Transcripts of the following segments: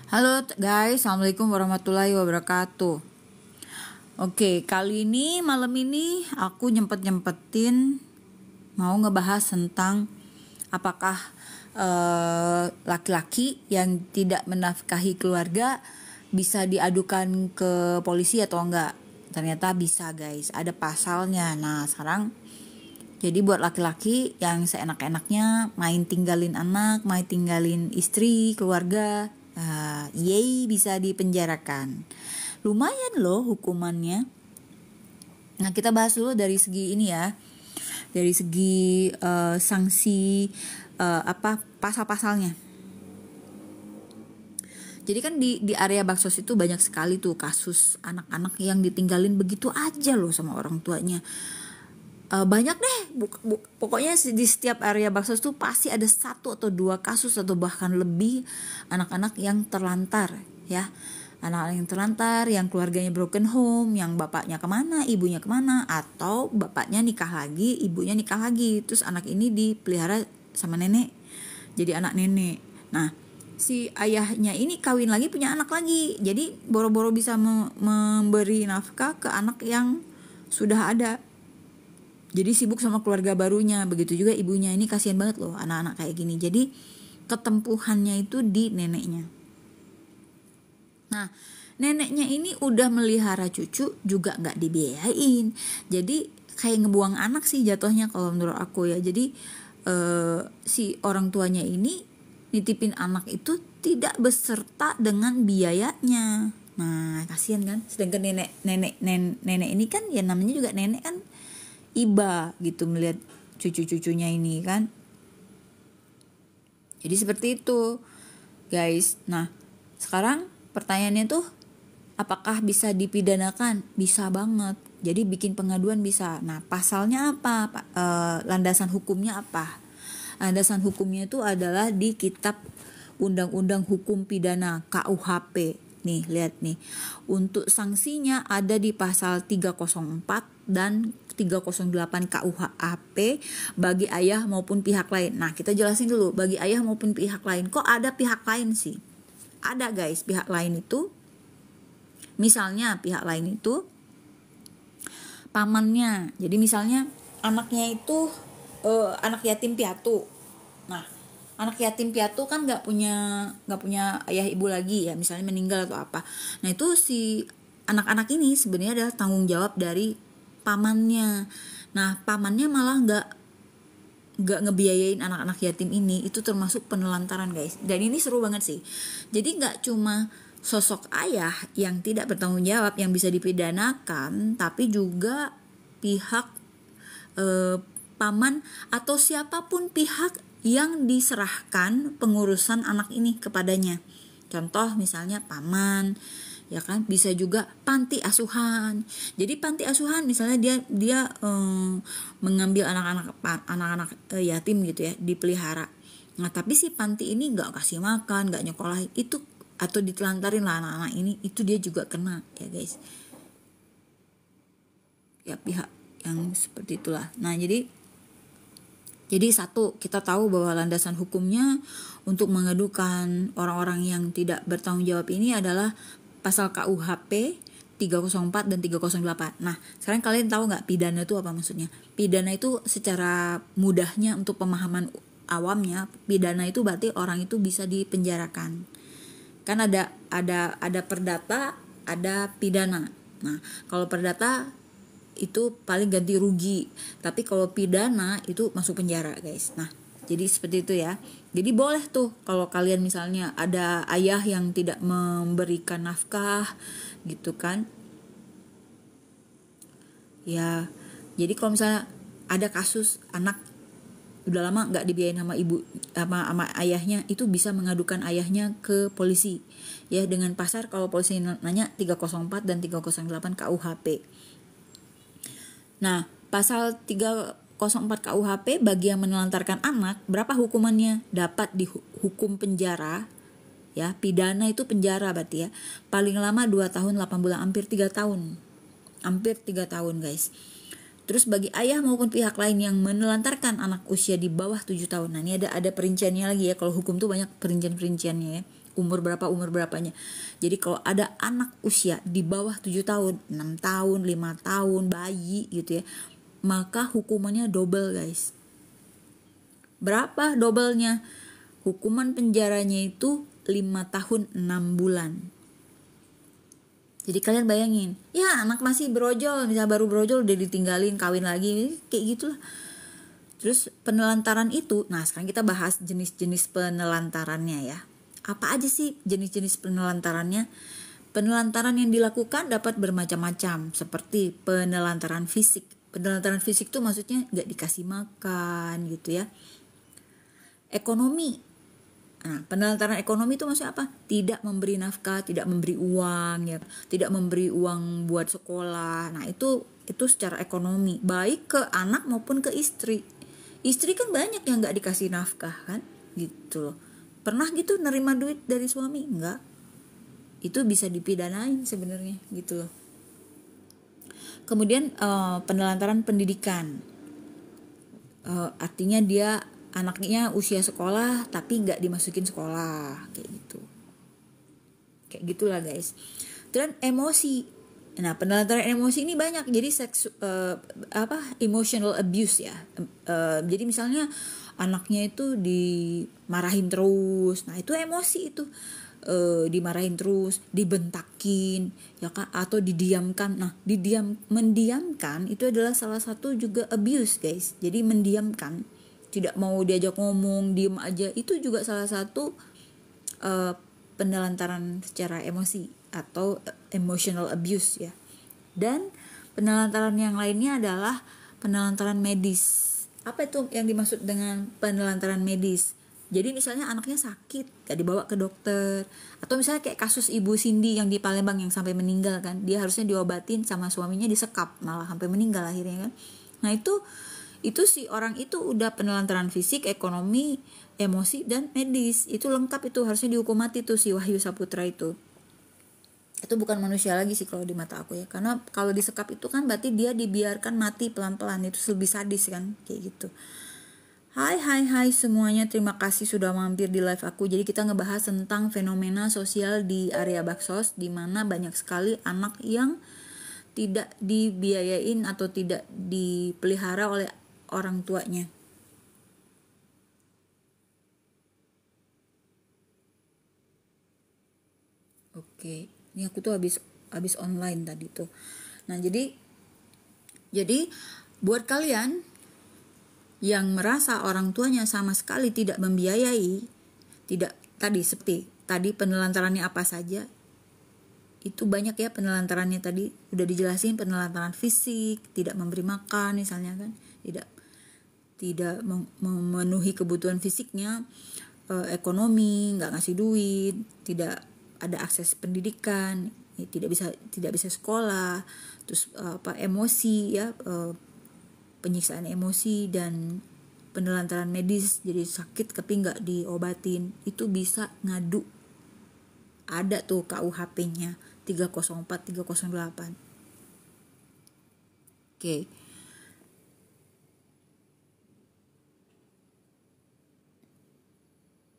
Halo guys, Assalamualaikum warahmatullahi wabarakatuh. Oke, kali ini malam ini aku nyempet-nyempetin mau ngebahas tentang apakah laki-laki yang tidak menafkahi keluarga bisa diadukan ke polisi atau enggak. Ternyata bisa guys, ada pasalnya. Nah sekarang jadi buat laki-laki yang seenak-enaknya main tinggalin anak, main tinggalin istri, keluarga, yay bisa dipenjarakan. Lumayan loh hukumannya. Nah kita bahas dulu dari segi ini ya, dari segi sanksi pasal-pasalnya. Jadi kan di area Baksos itu banyak sekali tuh kasus anak-anak yang ditinggalin begitu aja loh sama orang tuanya. Banyak deh, pokoknya di setiap area Baksos tuh pasti ada 1 atau 2 kasus atau bahkan lebih anak-anak yang terlantar ya. Anak-anak yang terlantar, yang keluarganya broken home, yang bapaknya kemana, ibunya kemana, atau bapaknya nikah lagi, ibunya nikah lagi, terus anak ini dipelihara sama nenek, jadi anak nenek. Nah si ayahnya ini kawin lagi punya anak lagi, jadi boro-boro bisa memberi nafkah ke anak yang sudah ada. Jadi sibuk sama keluarga barunya. Begitu juga ibunya, ini kasihan banget loh anak-anak kayak gini. Jadi ketempuhannya itu di neneknya. Nah neneknya ini udah melihara cucu juga gak dibiayain. Jadi kayak ngebuang anak sih jatuhnya kalau menurut aku ya. Jadi si orang tuanya ini nitipin anak itu tidak beserta dengan biayanya. Nah kasihan kan. Sedangkan nenek ini kan ya namanya juga nenek kan, iba gitu melihat cucu-cucunya ini kan. Jadi seperti itu guys. Nah sekarang pertanyaannya tuh, apakah bisa dipidanakan? Bisa banget. Jadi bikin pengaduan bisa. Nah pasalnya apa? Landasan hukumnya apa? Landasan hukumnya itu adalah di kitab Undang-Undang Hukum Pidana KUHP. Nih lihat nih, untuk sanksinya ada di pasal 304 dan 308 KUHP bagi ayah maupun pihak lain. Nah kita jelasin dulu, bagi ayah maupun pihak lain. Kok ada pihak lain sih? Ada guys, pihak lain itu misalnya pihak lain itu pamannya. Jadi misalnya anaknya itu anak yatim piatu. Nah anak yatim piatu kan nggak punya ayah ibu lagi ya, misalnya meninggal atau apa. Nah itu si anak-anak ini sebenarnya adalah tanggung jawab dari pamannya. Nah pamannya malah nggak ngebiayain anak-anak yatim ini, itu termasuk penelantaran guys. Dan ini seru banget sih. Jadi nggak cuma sosok ayah yang tidak bertanggung jawab yang bisa dipidanakan, tapi juga pihak paman atau siapapun pihak yang diserahkan pengurusan anak ini kepadanya. Contoh misalnya paman, ya kan, bisa juga panti asuhan. Jadi panti asuhan misalnya dia mengambil anak-anak yatim gitu ya, dipelihara. Nah tapi si panti ini nggak kasih makan, nggak nyekolahin itu, atau ditelantarin lah anak-anak ini, itu dia juga kena ya guys. Ya pihak yang seperti itulah. Nah jadi satu, kita tahu bahwa landasan hukumnya untuk mengadukan orang-orang yang tidak bertanggung jawab ini adalah pasal KUHP 304 dan 308. Nah, sekarang kalian tahu nggak pidana itu apa maksudnya? Pidana itu secara mudahnya untuk pemahaman awamnya, pidana itu berarti orang itu bisa dipenjarakan. Kan ada perdata, ada pidana. Nah, kalau perdata itu paling ganti rugi, tapi kalau pidana itu masuk penjara guys. Nah jadi seperti itu ya. Jadi boleh tuh kalau kalian misalnya ada ayah yang tidak memberikan nafkah gitu kan ya, jadi kalau misalnya ada kasus anak udah lama nggak dibiayain sama ibu sama ayahnya, itu bisa mengadukan ayahnya ke polisi ya, dengan pasar kalau polisi nanya 304 dan 308 KUHP. Nah, pasal 304 KUHP bagi yang menelantarkan anak, berapa hukumannya? Dapat dihukum penjara, ya, pidana itu penjara berarti ya. Paling lama 2 tahun 8 bulan, hampir 3 tahun. Hampir 3 tahun, guys. Terus bagi ayah maupun pihak lain yang menelantarkan anak usia di bawah 7 tahun. Nah, ini ada perinciannya lagi ya. Kalau hukum tuh banyak perincian-perinciannya ya. Umur berapanya. Jadi kalau ada anak usia di bawah 7 tahun, 6 tahun, 5 tahun, bayi gitu ya, maka hukumannya double, guys. Berapa doublenya? Hukuman penjaranya itu 5 tahun 6 bulan. Jadi kalian bayangin, ya anak masih brojol, misalnya baru brojol udah ditinggalin, kawin lagi, kayak gitulah. Terus penelantaran itu, nah sekarang kita bahas jenis-jenis penelantarannya ya. Apa aja sih jenis-jenis penelantarannya? Penelantaran yang dilakukan dapat bermacam-macam, seperti penelantaran fisik. Penelantaran fisik tuh maksudnya gak dikasih makan gitu ya. Ekonomi. Nah, penelantaran ekonomi itu maksudnya apa? Tidak memberi nafkah, tidak memberi uang ya, tidak memberi uang buat sekolah. Nah, itu secara ekonomi, baik ke anak maupun ke istri. Istri kan banyak yang nggak dikasih nafkah kan, gitu loh. Pernah gitu nerima duit dari suami? Enggak. Itu bisa dipidanain sebenarnya gitu loh. Kemudian penelantaran pendidikan. Artinya dia anaknya usia sekolah tapi nggak dimasukin sekolah, kayak gitulah guys. Dan emosi. Nah, penelantaran emosi ini banyak. Jadi emotional abuse ya. Jadi misalnya anaknya itu dimarahin terus, nah itu emosi itu. Dimarahin terus, dibentakin ya kan, atau didiamkan. Nah, mendiamkan itu adalah salah satu juga abuse guys. Jadi mendiamkan, tidak mau diajak ngomong, diem aja, itu juga salah satu penelantaran secara emosi atau emotional abuse ya. Dan penelantaran yang lainnya adalah penelantaran medis. Apa itu yang dimaksud dengan penelantaran medis? Jadi misalnya anaknya sakit, gak dibawa ke dokter, atau misalnya kayak kasus Ibu Cindy yang di Palembang yang sampai meninggal kan, dia harusnya diobatin sama suaminya disekap, malah sampai meninggal akhirnya kan. Nah itu si orang itu udah penelantaran fisik, ekonomi, emosi, dan medis. Itu lengkap, itu harusnya dihukum mati tuh si Wahyu Saputra itu. Itu bukan manusia lagi sih kalau di mata aku ya. Karena kalau disekap itu kan berarti dia dibiarkan mati pelan-pelan. Itu lebih sadis kan, kayak gitu. Hai semuanya, terima kasih sudah mampir di live aku. Jadi kita ngebahas tentang fenomena sosial di area Baksos, di mana banyak sekali anak yang tidak dibiayain atau tidak dipelihara oleh orang tuanya. Oke, ini aku tuh habis online tadi tuh. Nah, jadi buat kalian yang merasa orang tuanya sama sekali tidak membiayai, tidak seperti tadi penelantarannya apa saja, itu banyak ya penelantarannya. Tadi udah dijelasin, penelantaran fisik, tidak memberi makan misalnya kan, tidak memenuhi kebutuhan fisiknya, ekonomi, nggak ngasih duit, tidak ada akses pendidikan, tidak bisa sekolah, terus emosi ya, penyiksaan emosi, dan penelantaran medis, jadi sakit tapi nggak diobatin, itu bisa ngadu. Ada tuh KUHP-nya 304, 308. Oke.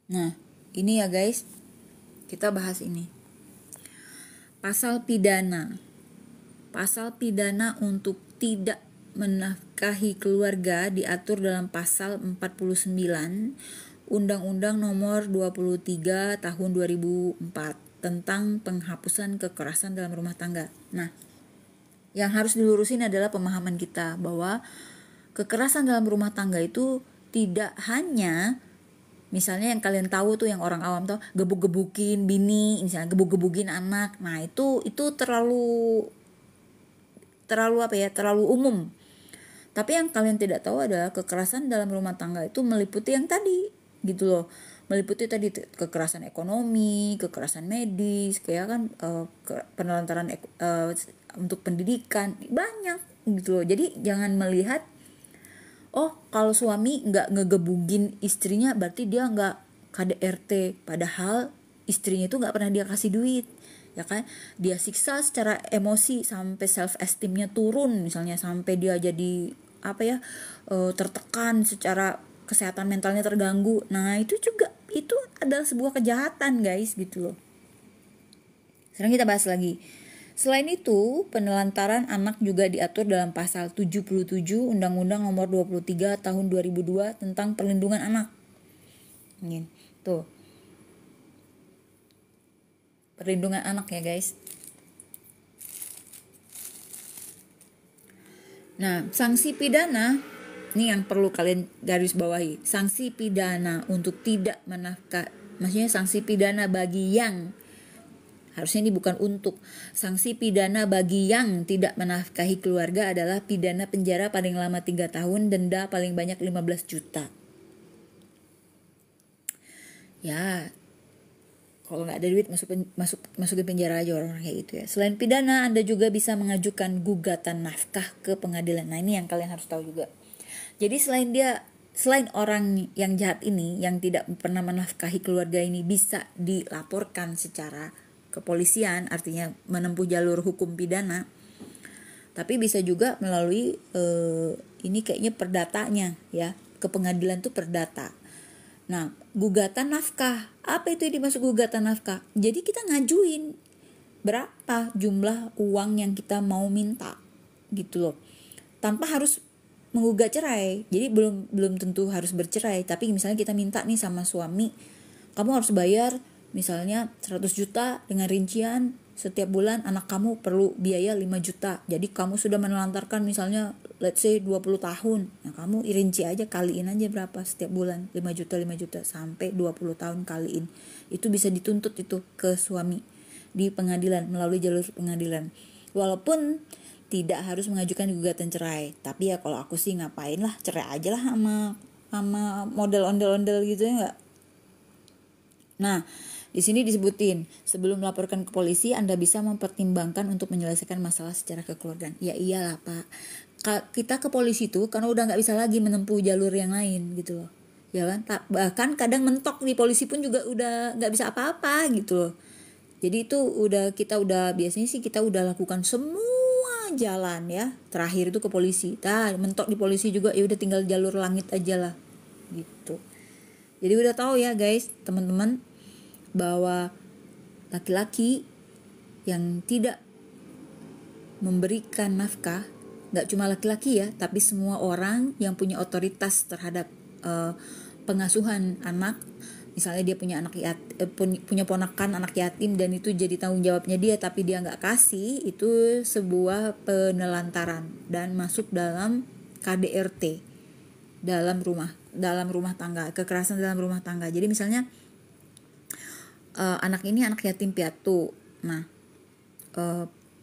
Nah, ini ya guys, kita bahas ini. Pasal pidana untuk tidak menafkahi keluarga diatur dalam pasal 49 Undang-Undang Nomor 23 Tahun 2004 tentang penghapusan kekerasan dalam rumah tangga. Nah, yang harus dilurusin adalah pemahaman kita bahwa kekerasan dalam rumah tangga itu tidak hanya misalnya yang kalian tahu tuh, yang orang awam tahu, gebuk-gebukin bini, misalnya gebuk-gebukin anak. Nah, itu terlalu umum. Tapi yang kalian tidak tahu adalah kekerasan dalam rumah tangga itu meliputi yang tadi gitu loh. Meliputi tadi kekerasan ekonomi, kekerasan medis, kayak kan penelantaran untuk pendidikan, banyak gitu loh. Jadi jangan melihat kalau suami nggak ngegebugin istrinya berarti dia nggak KDRT, padahal istrinya itu nggak pernah dia kasih duit. ya kan? Dia siksa secara emosi sampai self esteemnya turun, misalnya sampai dia jadi tertekan, secara kesehatan mentalnya terganggu. Nah itu adalah sebuah kejahatan guys, gitu loh. Sekarang kita bahas lagi. Selain itu, penelantaran anak juga diatur dalam pasal 77 Undang-Undang Nomor 23 Tahun 2002 tentang Perlindungan Anak. Tuh. Perlindungan anak ya guys. Nah, sanksi pidana ini yang perlu kalian garis bawahi. Sanksi pidana untuk tidak menafkah, maksudnya sanksi pidana bagi yang, harusnya ini bukan untuk, sanksi pidana bagi yang tidak menafkahi keluarga adalah pidana penjara paling lama 3 tahun, denda paling banyak 15 juta. Ya, kalau nggak ada duit masukin penjara aja orang kayak gitu ya. Selain pidana, Anda juga bisa mengajukan gugatan nafkah ke pengadilan. Nah ini yang kalian harus tahu juga. Jadi selain orang yang jahat ini yang tidak pernah menafkahi keluarga ini bisa dilaporkan secara kepolisian, artinya menempuh jalur hukum pidana, tapi bisa juga melalui ini kayaknya perdatanya ya, ke pengadilan tuh perdata. Nah, gugatan nafkah. Apa itu yang dimaksud gugatan nafkah? Jadi kita ngajuin berapa jumlah uang yang kita mau minta, gitu loh. Tanpa harus menggugat cerai. Jadi belum tentu harus bercerai, tapi misalnya kita minta nih sama suami, kamu harus bayar misalnya 100 juta dengan rincian setiap bulan anak kamu perlu biaya 5 juta. Jadi kamu sudah menelantarkan misalnya let's say 20 tahun. Nah, kamu rinci aja, kaliin aja berapa setiap bulan. 5 juta sampai 20 tahun kaliin. Itu bisa dituntut itu ke suami di pengadilan, melalui jalur pengadilan. Walaupun tidak harus mengajukan gugatan cerai. Tapi ya kalau aku sih ngapain lah, cerai aja lah sama model ondel-ondel gitu ya enggak. Nah, di sini disebutin, sebelum melaporkan ke polisi, Anda bisa mempertimbangkan untuk menyelesaikan masalah secara kekeluargaan. Ya iyalah Pak, kita ke polisi tuh karena udah nggak bisa lagi menempuh jalur yang lain gitu loh, ya kan? Bahkan kadang mentok di polisi pun juga udah nggak bisa apa-apa gitu loh. Jadi itu biasanya sih kita udah lakukan semua jalan ya. Terakhir itu ke polisi. Mentok di polisi juga ya udah tinggal jalur langit aja lah gitu. Jadi udah tahu ya guys, teman-teman, bahwa laki-laki yang tidak memberikan nafkah, nggak cuma laki-laki ya, tapi semua orang yang punya otoritas terhadap pengasuhan anak, misalnya dia punya punya ponakan anak yatim dan itu jadi tanggung jawabnya dia, tapi dia nggak kasih, itu sebuah penelantaran dan masuk dalam KDRT, dalam rumah tangga, kekerasan dalam rumah tangga. Jadi misalnya anak ini anak yatim piatu. Nah,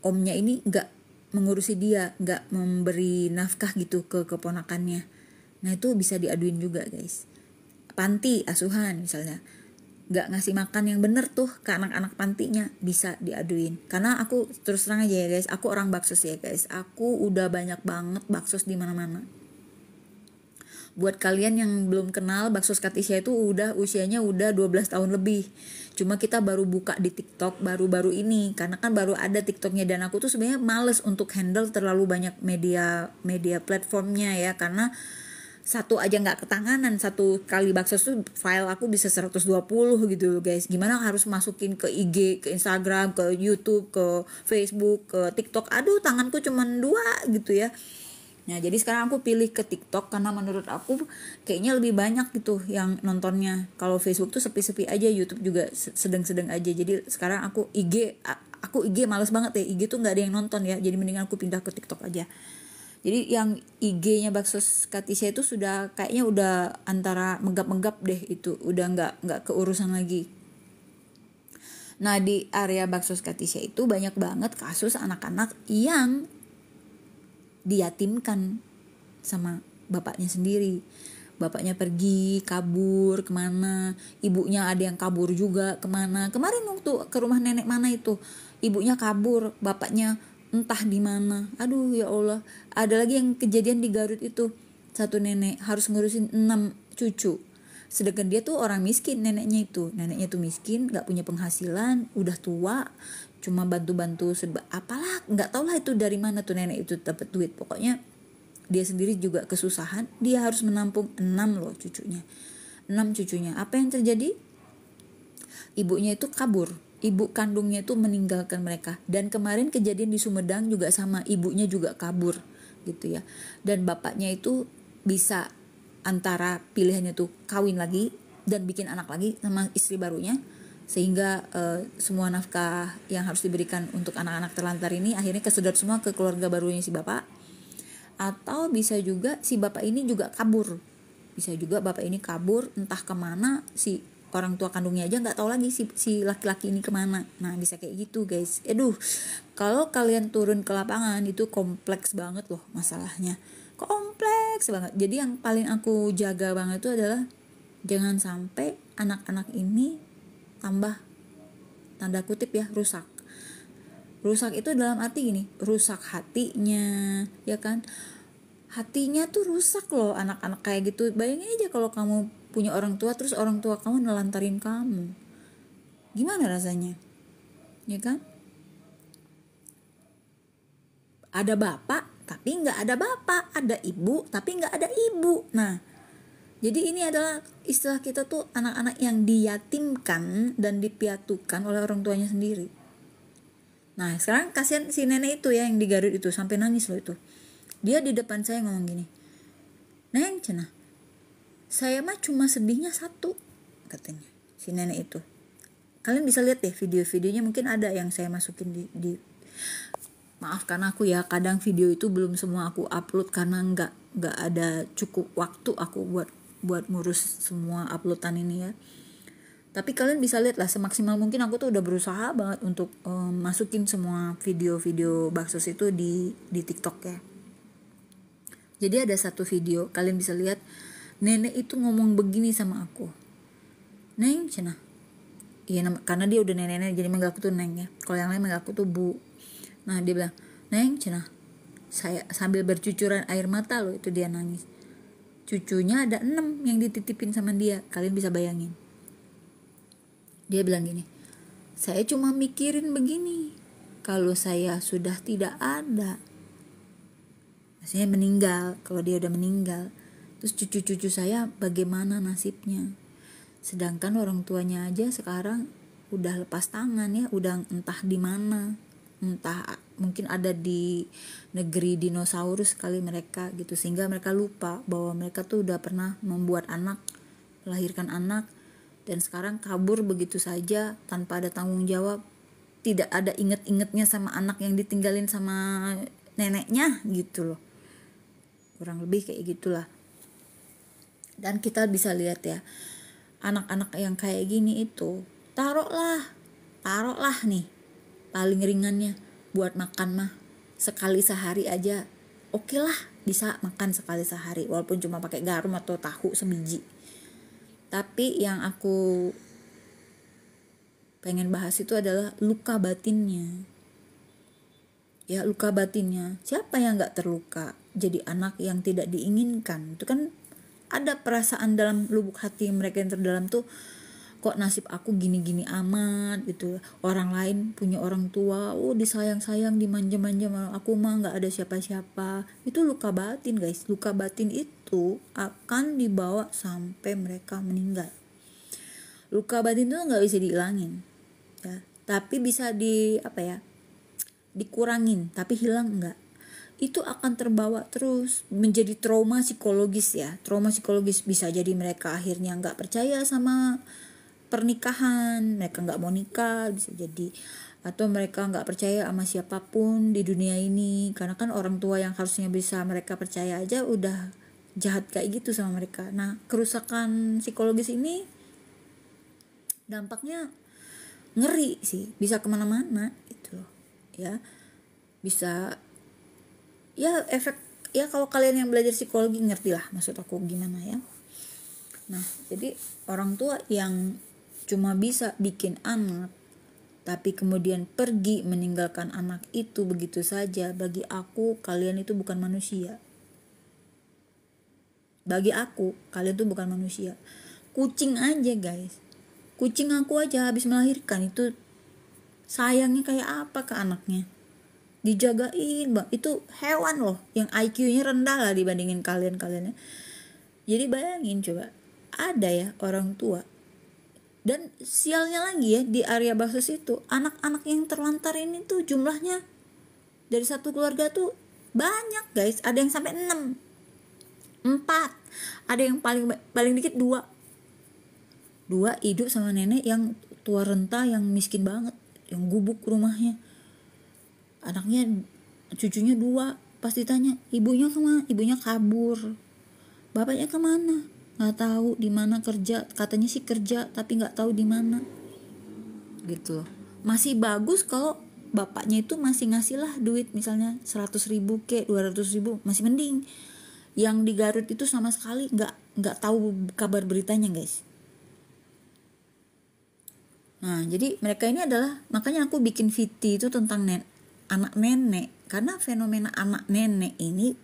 omnya ini nggak mengurusi dia, nggak memberi nafkah gitu ke keponakannya. Nah itu bisa diaduin juga guys. Panti asuhan misalnya, nggak ngasih makan yang bener tuh ke anak-anak pantinya, bisa diaduin. Karena aku terus terang aja ya guys, aku orang Baksos ya guys. Aku udah banyak banget Baksos di mana-mana. Buat kalian yang belum kenal, Baksos Katisha itu usianya udah 12 tahun lebih. Cuma kita baru buka di TikTok baru-baru ini, karena kan baru ada TikToknya, dan aku tuh sebenarnya males untuk handle terlalu banyak media platformnya ya, karena satu aja nggak ketanganan, satu kali Baksos tuh file aku bisa 120 gitu guys. Gimana harus masukin ke IG, ke Instagram, ke YouTube, ke Facebook, ke TikTok. Aduh, tanganku cuman 2 gitu ya. Nah jadi sekarang aku pilih ke TikTok karena menurut aku kayaknya lebih banyak gitu yang nontonnya. Kalau Facebook tuh sepi-sepi aja, YouTube juga sedang-sedang aja. Jadi sekarang aku IG males banget ya, IG tuh nggak ada yang nonton ya. Jadi mendingan aku pindah ke TikTok aja. Jadi yang IG-nya Baksos Katisha itu kayaknya udah antara menggap-menggap deh itu, udah nggak keurusan lagi. Nah di area Baksos Katisha itu banyak banget kasus anak-anak yang diyatimkan sama bapaknya sendiri. Bapaknya pergi, kabur kemana, ibunya ada yang kabur juga kemana. Kemarin waktu ke rumah nenek mana itu, ibunya kabur, bapaknya entah di mana. Aduh ya Allah. Ada lagi yang kejadian di Garut itu, satu nenek harus ngurusin 6 cucu. Sedangkan dia tuh orang miskin, neneknya tuh miskin, nggak punya penghasilan, udah tua, cuma bantu-bantu apalah, nggak tau lah itu dari mana tuh nenek itu dapat duit. Pokoknya dia sendiri juga kesusahan, dia harus menampung 6 cucunya. Apa yang terjadi? Ibunya itu kabur, ibu kandungnya itu meninggalkan mereka. Dan kemarin kejadian di Sumedang juga sama, ibunya juga kabur gitu ya. Dan bapaknya itu bisa antara pilihannya tuh kawin lagi dan bikin anak lagi sama istri barunya, sehingga semua nafkah yang harus diberikan untuk anak-anak terlantar ini akhirnya kesedot semua ke keluarga barunya si bapak. Atau bisa juga si bapak ini juga kabur, bisa juga bapak ini kabur entah kemana, si orang tua kandungnya aja nggak tahu lagi si laki-laki ini kemana. Nah bisa kayak gitu guys. Kalau kalian turun ke lapangan itu kompleks banget loh masalahnya, kompleks banget. Jadi yang paling aku jaga banget itu adalah jangan sampai anak-anak ini tambah tanda kutip ya rusak itu dalam arti gini, rusak hatinya ya kan. Hatinya tuh rusak loh anak-anak kayak gitu. Bayangin aja kalau kamu punya orang tua terus orang tua kamu nelantarin kamu, gimana rasanya ya kan. Ada bapak tapi nggak ada bapak, ada ibu tapi nggak ada ibu. Nah jadi ini adalah istilah kita tuh anak-anak yang diyatimkan dan dipiatukan oleh orang tuanya sendiri. Nah sekarang kasihan si nenek itu ya yang di Garut itu, sampai nangis loh itu. Dia di depan saya ngomong gini, "Neng cenah, saya mah cuma sedihnya satu," katanya si nenek itu. Kalian bisa lihat deh video-videonya, mungkin ada yang saya masukin di maafkan aku ya, kadang video itu belum semua aku upload karena nggak ada cukup waktu aku buat ngurus semua uploadan ini ya. Tapi kalian bisa lihat lah, semaksimal mungkin aku tuh udah berusaha banget untuk masukin semua video-video baksos itu di TikTok ya. Jadi ada satu video kalian bisa lihat, nenek itu ngomong begini sama aku, "Neng cenah." Iya, karena dia udah nenek-nenek jadi manggil aku tuh Neng ya. Kalau yang lain manggil aku tuh Bu. Nah dia bilang, "Neng cenah." Saya sambil bercucuran air mata loh itu dia nangis. Cucunya ada 6 yang dititipin sama dia. Kalian bisa bayangin. Dia bilang gini, "Saya cuma mikirin begini, kalau saya sudah tidak ada," maksudnya meninggal, kalau dia udah meninggal, terus cucu-cucu saya bagaimana nasibnya. Sedangkan orang tuanya aja sekarang udah lepas tangan ya, udah entah di mana, entah mungkin ada di negeri dinosaurus kali mereka gitu, sehingga mereka lupa bahwa mereka tuh udah pernah membuat anak, melahirkan anak, dan sekarang kabur begitu saja tanpa ada tanggung jawab, tidak ada inget-ingetnya sama anak yang ditinggalin sama neneknya gitu loh, kurang lebih kayak gitulah. Dan kita bisa lihat ya, anak-anak yang kayak gini itu taruhlah nih paling ringannya buat makan mah sekali sehari aja oke lah, bisa makan sekali sehari walaupun cuma pakai garam atau tahu sebiji. Tapi yang aku pengen bahas itu adalah luka batinnya ya, luka batinnya. Siapa yang gak terluka jadi anak yang tidak diinginkan? Itu kan ada perasaan dalam lubuk hati mereka yang terdalam tuh, kok nasib aku gini-gini amat gitu. Orang lain punya orang tua, disayang-sayang, dimanja-manja, aku mah gak ada siapa-siapa. Itu luka batin guys. Luka batin itu akan dibawa sampai mereka meninggal. Luka batin itu gak bisa dihilangin ya, tapi bisa dikurangin, tapi hilang enggak. Itu akan terbawa terus menjadi trauma psikologis ya. Trauma psikologis bisa jadi mereka akhirnya nggak percaya sama pernikahan, mereka nggak mau nikah bisa jadi, atau mereka nggak percaya sama siapapun di dunia ini karena kan orang tua yang harusnya bisa mereka percaya aja udah jahat kayak gitu sama mereka. Nah kerusakan psikologis ini dampaknya ngeri sih, bisa kemana-mana gitu loh ya. Bisa ya efek ya, kalau kalian yang belajar psikologi ngerti lah maksud aku gimana ya. Nah jadi orang tua yang cuma bisa bikin anak tapi kemudian pergi meninggalkan anak itu begitu saja, bagi aku kalian itu bukan manusia. Bagi aku kalian itu bukan manusia. kucing aja guys, kucing aku aja habis melahirkan itu sayangnya kayak apa ke anaknya, dijagain mbak. Itu hewan loh yang IQ-nya rendah lah dibandingin kalian-kaliannya. Jadi bayangin coba, ada ya orang tua. Dan sialnya lagi ya, di area Baksos itu anak-anak yang terlantar ini tuh jumlahnya dari satu keluarga tuh banyak guys. Ada yang sampai 6, 4, ada yang paling dikit 2 hidup sama nenek yang tua renta, yang miskin banget, yang gubuk rumahnya. Anaknya, cucunya 2, pas ditanya ibunya kemana, ibunya kabur. Bapaknya kemana, nggak tahu di mana kerja, katanya sih kerja tapi nggak tahu di mana gitu loh. Masih bagus kalau bapaknya itu masih ngasih lah duit, misalnya 100.000 ke 200.000, masih mending. Yang di Garut itu sama sekali nggak tahu kabar beritanya guys. Nah jadi mereka ini adalah, makanya aku bikin VT itu tentang anak nenek, karena fenomena anak nenek ini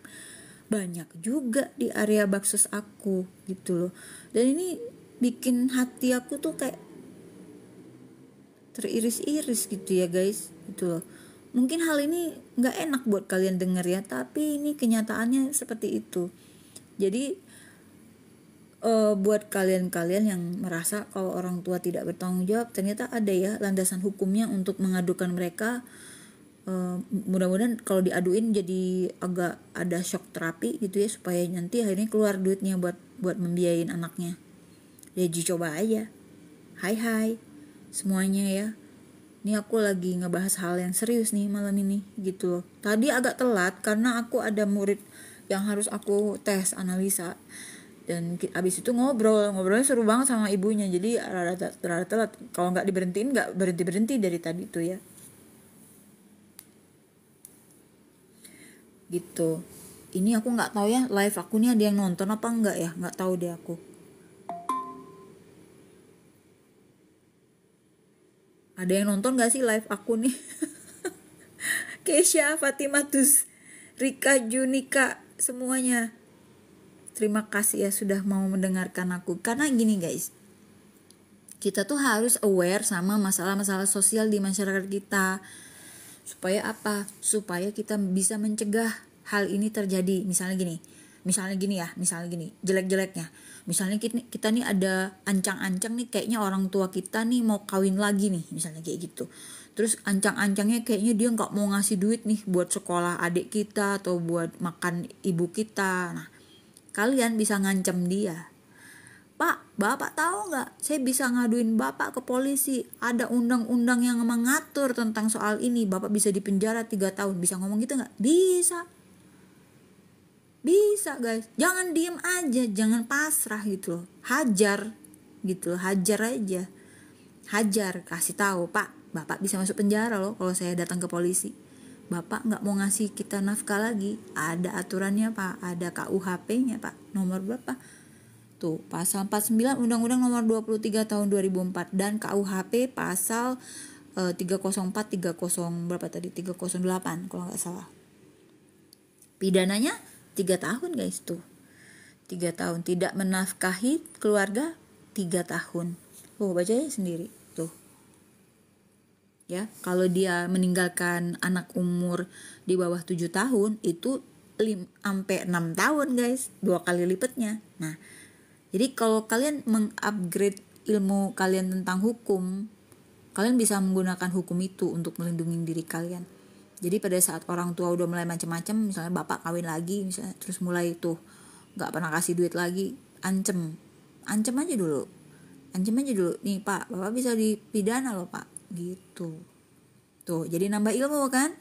banyak juga di area Baksos aku gitu loh. Dan ini bikin hati aku tuh kayak teriris-iris gitu ya guys gitu loh. Mungkin hal ini gak enak buat kalian denger ya, tapi ini kenyataannya seperti itu. Jadi buat kalian-kalian yang merasa kalau orang tua tidak bertanggung jawab, ternyata ada ya landasan hukumnya untuk mengadukan mereka. Mudah-mudahan kalau diaduin jadi agak ada shock terapi gitu ya, supaya nanti akhirnya keluar duitnya buat membiayain anaknya. Ya coba aja. Hai semuanya ya, ini aku lagi ngebahas hal yang serius nih malam ini gitu loh. Tadi agak telat karena aku ada murid yang harus aku tes analisa, dan abis itu ngobrolnya seru banget sama ibunya, jadi rada telat. Kalau nggak diberhentiin nggak berhenti dari tadi tuh ya gitu. Ini aku nggak tahu ya live aku nih ada yang nonton apa enggak ya, nggak tahu deh aku. Ada yang nonton nggak sih live aku nih? Keisha, Fatimatus, Rika, Junika, semuanya terima kasih ya sudah mau mendengarkan aku. Karena gini guys, kita tuh harus aware sama masalah-masalah sosial di masyarakat kita. Supaya apa? Supaya kita bisa mencegah hal ini terjadi. Misalnya gini, jelek-jeleknya. Misalnya kita nih ada ancang-ancang nih, kayaknya orang tua kita nih mau kawin lagi nih, misalnya kayak gitu. Terus ancang-ancangnya kayaknya dia nggak mau ngasih duit nih buat sekolah adik kita atau buat makan ibu kita. Nah, kalian bisa ngancam dia. Pak, Bapak tahu nggak? Saya bisa ngaduin Bapak ke polisi. Ada undang-undang yang mengatur tentang soal ini. Bapak bisa dipenjara 3 tahun. Bisa ngomong gitu nggak? Bisa guys. Jangan diem aja. Jangan pasrah gitu loh. Hajar gitu loh. Hajar aja. Hajar. Kasih tahu, Pak, Bapak bisa masuk penjara loh kalau saya datang ke polisi. Bapak nggak mau ngasih kita nafkah lagi. Ada aturannya Pak. Ada KUHP-nya Pak. Nomor berapa? Tuh, pasal 49 Undang-Undang Nomor 23 Tahun 2004 dan KUHP pasal 304 berapa tadi? 308 kalau nggak salah. Pidananya 3 tahun guys tuh. 3 tahun tidak menafkahi keluarga 3 tahun. Bacanya sendiri tuh. Ya, kalau dia meninggalkan anak umur di bawah 7 tahun itu sampai 6 tahun guys, 2 kali lipatnya. Nah, jadi kalau kalian mengupgrade ilmu kalian tentang hukum, kalian bisa menggunakan hukum itu untuk melindungi diri kalian. Jadi pada saat orang tua udah mulai macam-macam, misalnya bapak kawin lagi, misalnya terus mulai tuh nggak pernah kasih duit lagi, ancam aja dulu. Nih Pak, Bapak bisa dipidana loh Pak, gitu. Tuh, jadi nambah ilmu kan?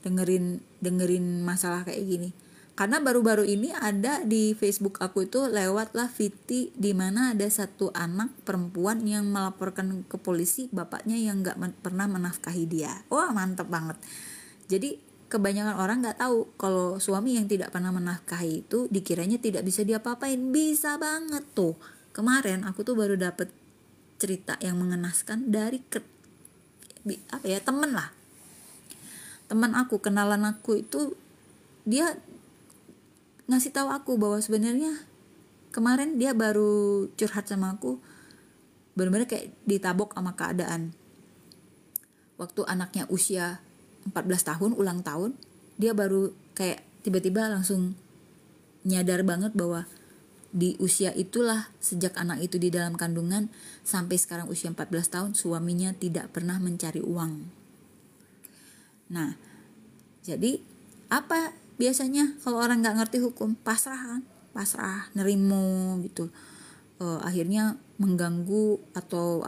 Dengerin masalah kayak gini. Karena baru-baru ini ada di Facebook aku itu lewatlah VT di mana ada satu anak perempuan yang melaporkan ke polisi bapaknya yang nggak pernah menafkahi dia. Wah, mantep banget. Jadi kebanyakan orang nggak tahu kalau suami yang tidak pernah menafkahi itu dikiranya tidak bisa diapa-apain. Bisa banget tuh. Kemarin aku tuh baru dapet cerita yang mengenaskan dari teman aku, kenalan aku itu, dia ngasih tahu aku bahwa sebenarnya kemarin dia baru curhat sama aku, benar-benar kayak ditabok sama keadaan. Waktu anaknya usia 14 tahun, ulang tahun, dia baru kayak tiba-tiba langsung nyadar banget bahwa di usia itulah, sejak anak itu di dalam kandungan sampai sekarang usia 14 tahun, suaminya tidak pernah mencari uang. Nah, jadi apa biasanya kalau orang nggak ngerti hukum? Pasrah, nerimo gitu. Akhirnya mengganggu atau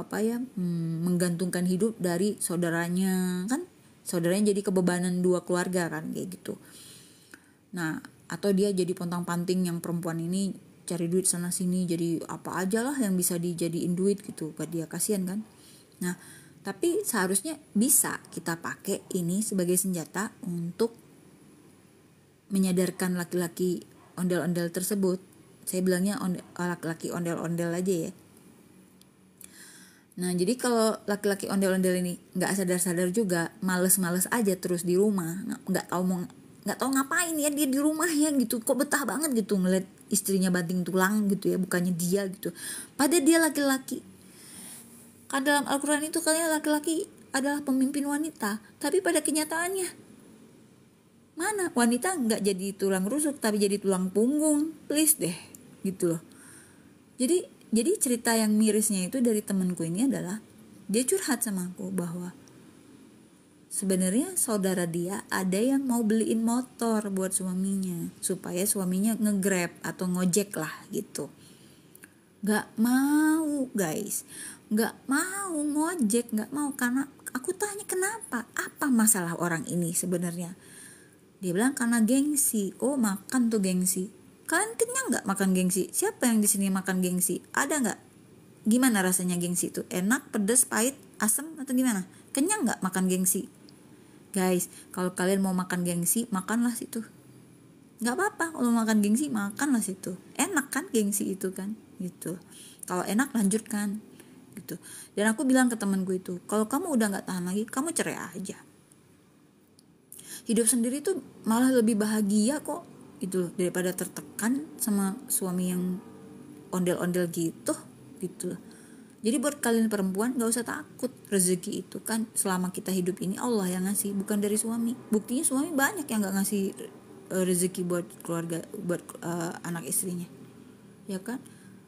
menggantungkan hidup dari saudaranya, kan saudaranya jadi kebebanan dua keluarga kan, kayak gitu. Nah, atau dia jadi pontang-panting, yang perempuan ini cari duit sana sini, jadi apa aja lah yang bisa dijadiin duit gitu buat dia, kasihan kan. Nah, tapi seharusnya bisa kita pakai ini sebagai senjata untuk menyadarkan laki-laki ondel-ondel tersebut. Saya bilangnya laki-laki ondel-ondel aja ya. Nah, jadi kalau laki-laki ondel-ondel ini nggak sadar-sadar juga, males-males aja terus di rumah, nggak tahu ngapain ya dia di rumah ya gitu, kok betah banget gitu ngeliat istrinya banting tulang gitu ya, bukannya dia gitu, padahal dia laki-laki. Kan dalam Al-Quran itu katanya laki-laki adalah pemimpin wanita, tapi pada kenyataannya mana wanita nggak jadi tulang rusuk tapi jadi tulang punggung, please deh gitu loh. Jadi cerita yang mirisnya itu dari temanku ini adalah dia curhat sama aku bahwa sebenarnya saudara dia ada yang mau beliin motor buat suaminya supaya suaminya nge-grab atau ngojek lah gitu. Gak mau guys, gak mau ngojek, gak mau. Karena aku tanya kenapa, apa masalah orang ini sebenarnya. Dia bilang karena gengsi. Oh, makan tuh gengsi. Kalian kenyang gak makan gengsi? Siapa yang di sini makan gengsi? Ada gak? Gimana rasanya gengsi itu? Enak, pedes, pahit, asam atau gimana? Kenyang gak makan gengsi? Guys, kalau kalian mau makan gengsi, makanlah situ. Gak apa-apa kalau makan gengsi, makanlah situ. Enak kan gengsi itu kan, gitu. Kalau enak lanjutkan, gitu. Dan aku bilang ke temanku itu, kalau kamu udah gak tahan lagi, kamu cerai aja. Hidup sendiri tuh malah lebih bahagia kok, gitu, daripada tertekan sama suami yang ondel-ondel gitu. Jadi buat kalian perempuan gak usah takut, rezeki itu kan selama kita hidup ini Allah yang ngasih, bukan dari suami. Buktinya suami banyak yang gak ngasih rezeki buat keluarga, buat anak istrinya, ya kan.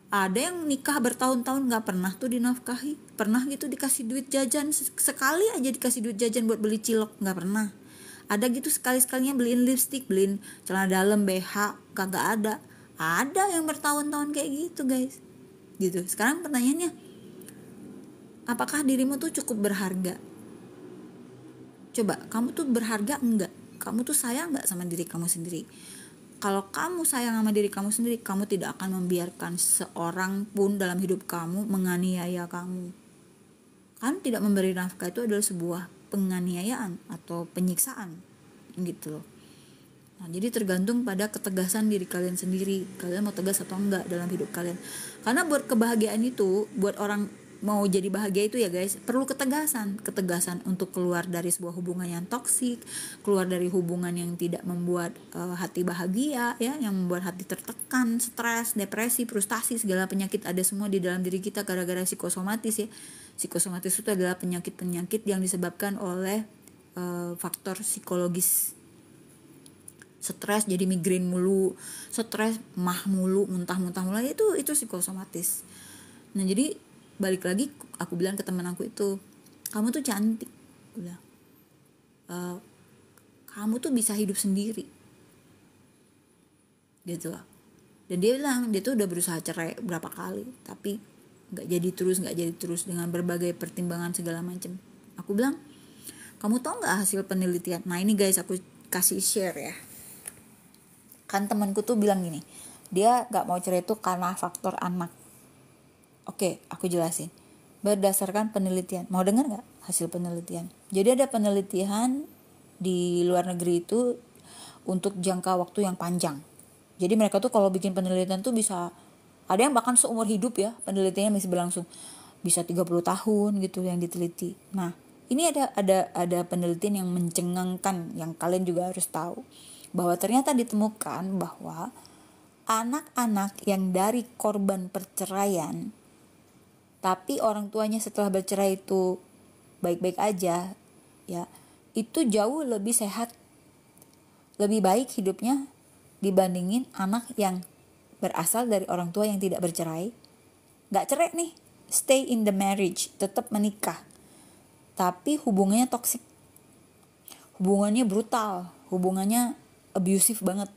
Ada yang nikah bertahun-tahun gak pernah tuh dinafkahi, pernah gitu dikasih duit jajan, sekali aja dikasih duit jajan buat beli cilok, gak pernah. Ada gitu sekali-sekalinya beliin lipstick, beliin celana dalam, BH, kagak ada. Ada yang bertahun-tahun kayak gitu guys, gitu. Sekarang pertanyaannya, apakah dirimu tuh cukup berharga? Coba, kamu tuh berharga enggak? Kamu tuh sayang enggak sama diri kamu sendiri? Kalau kamu sayang sama diri kamu sendiri, kamu tidak akan membiarkan seorang pun dalam hidup kamu menganiaya kamu. Kan tidak memberi nafkah itu adalah sebuah penganiayaan atau penyiksaan gitu loh. Nah, jadi tergantung pada ketegasan diri kalian sendiri, kalian mau tegas atau enggak dalam hidup kalian. Karena buat kebahagiaan itu, buat orang mau jadi bahagia itu ya guys, perlu ketegasan untuk keluar dari sebuah hubungan yang toksik, keluar dari hubungan yang tidak membuat hati bahagia ya, yang membuat hati tertekan, stres, depresi, frustasi, segala penyakit ada semua di dalam diri kita gara-gara psikosomatis ya. Psikosomatis itu adalah penyakit-penyakit yang disebabkan oleh faktor psikologis. Stres jadi migrain mulu, stres mah mulu, muntah-muntah mulu, itu psikosomatis. Nah, jadi balik lagi aku bilang ke teman aku itu, kamu tuh cantik, bilang, kamu tuh bisa hidup sendiri, gitu loh. Dan dia bilang dia tuh udah berusaha cerai berapa kali, tapi nggak jadi terus dengan berbagai pertimbangan segala macam. Aku bilang, kamu tahu nggak hasil penelitian? Nah ini guys, aku kasih share ya. Kan temanku tuh bilang gini, dia nggak mau cerai itu karena faktor anak. Oke, aku jelasin. Berdasarkan penelitian, mau dengar nggak hasil penelitian? Jadi ada penelitian di luar negeri itu untuk jangka waktu yang panjang. Jadi mereka tuh kalau bikin penelitian tuh bisa, ada yang bahkan seumur hidup ya, penelitiannya masih berlangsung, bisa 30 tahun gitu yang diteliti. Nah, ini ada penelitian yang mencengangkan yang kalian juga harus tahu, bahwa ternyata ditemukan bahwa anak-anak yang dari korban perceraian tapi orang tuanya setelah bercerai itu baik-baik aja, ya, itu jauh lebih sehat, lebih baik hidupnya dibandingin anak yang berasal dari orang tua yang tidak bercerai, nggak cerai nih, stay in the marriage, tetap menikah, tapi hubungannya toksik, hubungannya brutal, hubungannya abusive banget.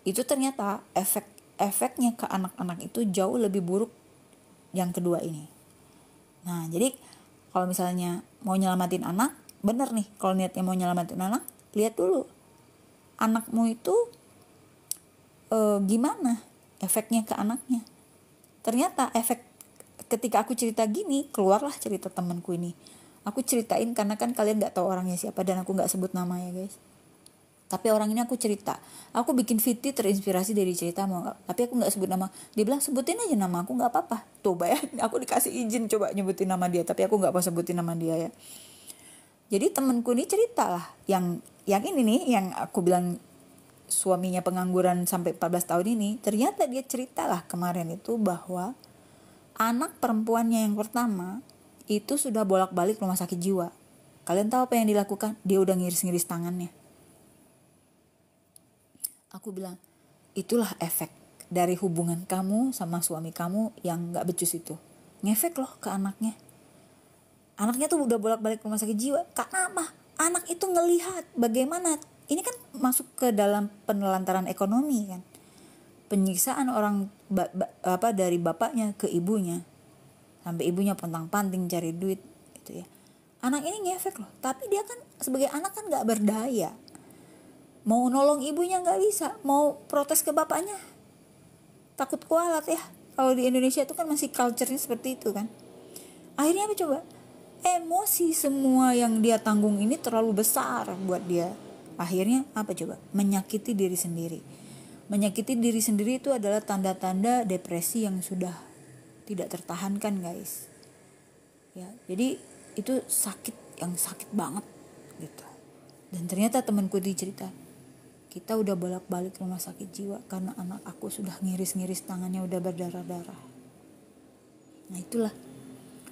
Itu ternyata efeknya ke anak-anak itu jauh lebih buruk yang kedua ini. Nah, jadi kalau misalnya mau nyelamatin anak, bener nih, kalau niatnya mau nyelamatin anak, lihat dulu anakmu itu gimana efeknya ke anaknya. Ternyata efek ketika aku cerita gini, keluarlah cerita temanku ini. Aku ceritain karena kan kalian gak tahu orangnya siapa dan aku gak sebut nama ya guys. Tapi orang ini aku cerita, aku bikin VT terinspirasi dari cerita mau, tapi aku nggak sebut nama. Dia bilang sebutin aja nama aku, nggak apa-apa. Tuh bayangin, aku dikasih izin coba nyebutin nama dia, tapi aku nggak mau sebutin nama dia ya. Jadi temenku ini cerita lah, yang ini nih, yang aku bilang suaminya pengangguran sampai 14 tahun ini, ternyata dia cerita lah kemarin itu bahwa anak perempuannya yang pertama itu sudah bolak-balik rumah sakit jiwa. Kalian tahu apa yang dilakukan? Dia udah ngiris-ngiris tangannya. Aku bilang, itulah efek dari hubungan kamu sama suami kamu yang gak becus itu. Ngefek loh ke anaknya. Anaknya tuh udah bolak-balik rumah sakit jiwa. Karena apa? Anak itu ngelihat bagaimana, ini kan masuk ke dalam penelantaran ekonomi kan. Penyiksaan orang dari bapaknya ke ibunya. Sampai ibunya pontang-panting cari duit gitu ya. Anak ini ngefek loh. Tapi dia kan sebagai anak kan gak berdaya. Mau nolong ibunya nggak bisa, mau protes ke bapaknya takut kualat ya. Kalau di Indonesia itu kan masih culture-nya seperti itu kan. Akhirnya apa coba? Emosi semua yang dia tanggung ini terlalu besar buat dia. Akhirnya apa coba? Menyakiti diri sendiri. Menyakiti diri sendiri itu adalah tanda-tanda depresi yang sudah tidak tertahankan guys. Ya, jadi itu sakit, yang sakit banget gitu. Dan ternyata temanku dicerita, kita udah bolak-balik rumah sakit jiwa karena anak aku sudah ngiris-ngiris tangannya, udah berdarah-darah. Nah itulah,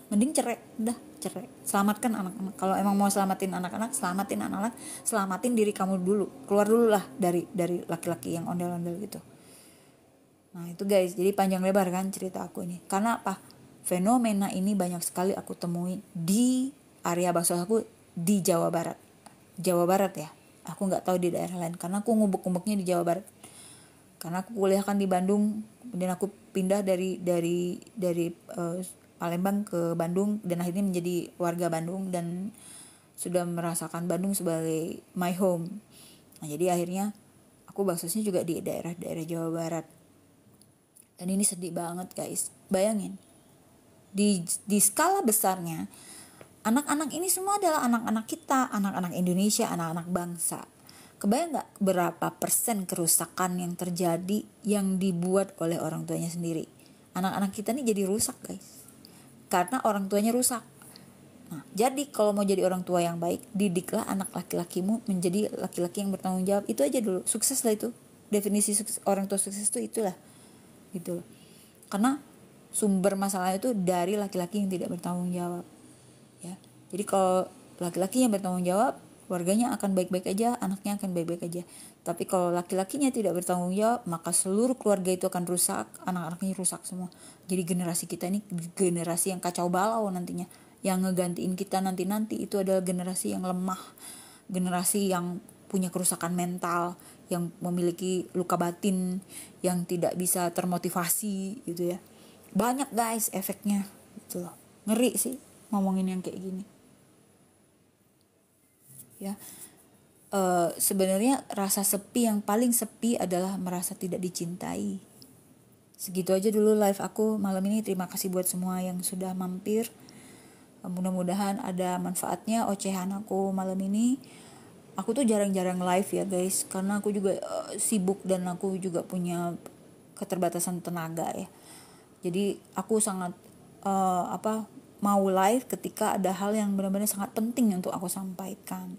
mending cerai, udah cerai. Selamatkan anak-anak. Kalau emang mau selamatin anak-anak, selamatin diri kamu dulu. Keluar dulu lah dari laki-laki yang ondel-ondel gitu. Nah itu guys, jadi panjang lebar kan cerita aku ini. Karena apa? Fenomena ini banyak sekali aku temui di area baksos aku di Jawa Barat. Jawa Barat ya. Aku nggak tahu di daerah lain karena aku ngubek-ngubeknya di Jawa Barat. Karena aku kuliah kan di Bandung, kemudian aku pindah dari Palembang ke Bandung dan akhirnya menjadi warga Bandung dan sudah merasakan Bandung sebagai my home. Nah, jadi akhirnya aku baksosnya juga di daerah-daerah Jawa Barat. Dan ini sedih banget guys. Bayangin. Di skala besarnya, anak-anak ini semua adalah anak-anak kita, anak-anak Indonesia, anak-anak bangsa. Kebayang gak berapa persen kerusakan yang terjadi yang dibuat oleh orang tuanya sendiri? Anak-anak kita nih jadi rusak guys, karena orang tuanya rusak. Nah, jadi kalau mau jadi orang tua yang baik, didiklah anak laki-lakimu menjadi laki-laki yang bertanggung jawab. Itu aja dulu, sukses lah itu. Definisi sukses, orang tua sukses itu itulah. Gitu. Karena sumber masalah itu dari laki-laki yang tidak bertanggung jawab. Ya. Jadi kalau laki-laki yang bertanggung jawab, keluarganya akan baik-baik aja, anaknya akan baik-baik aja. Tapi kalau laki-lakinya tidak bertanggung jawab, maka seluruh keluarga itu akan rusak, anak-anaknya rusak semua. Jadi generasi kita ini generasi yang kacau balau nantinya. Yang ngegantiin kita nanti-nanti itu adalah generasi yang lemah, generasi yang punya kerusakan mental, yang memiliki luka batin, yang tidak bisa termotivasi gitu ya. Banyak guys efeknya gitu loh. Ngeri sih ngomongin yang kayak gini. Ya, sebenarnya rasa sepi yang paling sepi adalah merasa tidak dicintai. Segitu aja dulu live aku malam ini. Terima kasih buat semua yang sudah mampir. Mudah-mudahan ada manfaatnya ocehan aku malam ini. Aku tuh jarang-jarang live ya guys, karena aku juga sibuk dan aku juga punya keterbatasan tenaga ya. Jadi aku sangat mau live ketika ada hal yang benar-benar sangat penting untuk aku sampaikan.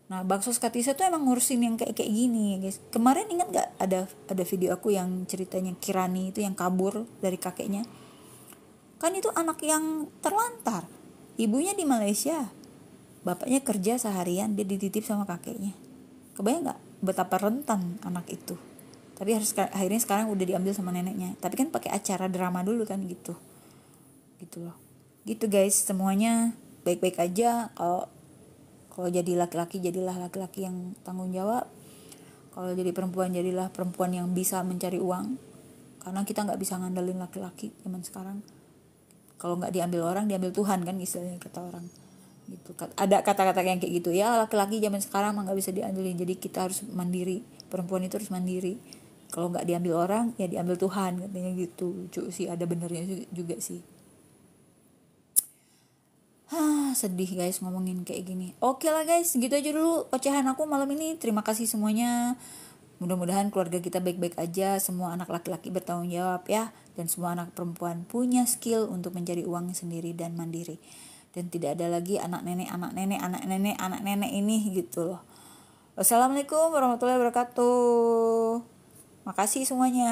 Nah, Baksos Katisa tuh emang ngurusin yang kayak kayak gini, guys. Kemarin ingat nggak ada video aku yang ceritanya Kirani itu yang kabur dari kakeknya. Kan itu anak yang terlantar. Ibunya di Malaysia. Bapaknya kerja seharian, dia dititip sama kakeknya. Kebayang nggak betapa rentan anak itu? Tapi akhirnya sekarang udah diambil sama neneknya. Tapi kan pakai acara drama dulu kan gitu. Gitu loh. Gitu guys, semuanya baik-baik aja. Kalau jadi laki-laki, jadilah laki-laki yang tanggung jawab. Kalau jadi perempuan, jadilah perempuan yang bisa mencari uang. Karena kita nggak bisa ngandelin laki-laki zaman sekarang. Kalau nggak diambil orang, diambil Tuhan kan istilahnya kata orang. Gitu. Ada kata-kata yang kayak gitu ya, laki-laki zaman sekarang mah nggak bisa diandelin. Jadi kita harus mandiri. Perempuan itu harus mandiri. Kalau nggak diambil orang, ya diambil Tuhan katanya gitu. Lucu sih, ada benernya juga sih. Sedih guys ngomongin kayak gini. Oke lah guys, gitu aja dulu ocehan aku malam ini. Terima kasih semuanya. Mudah-mudahan keluarga kita baik-baik aja. Semua anak laki-laki bertanggung jawab ya. Dan semua anak perempuan punya skill untuk mencari uang sendiri dan mandiri. Dan tidak ada lagi anak nenek ini gitu loh. Wassalamualaikum warahmatullahi wabarakatuh. Makasih semuanya.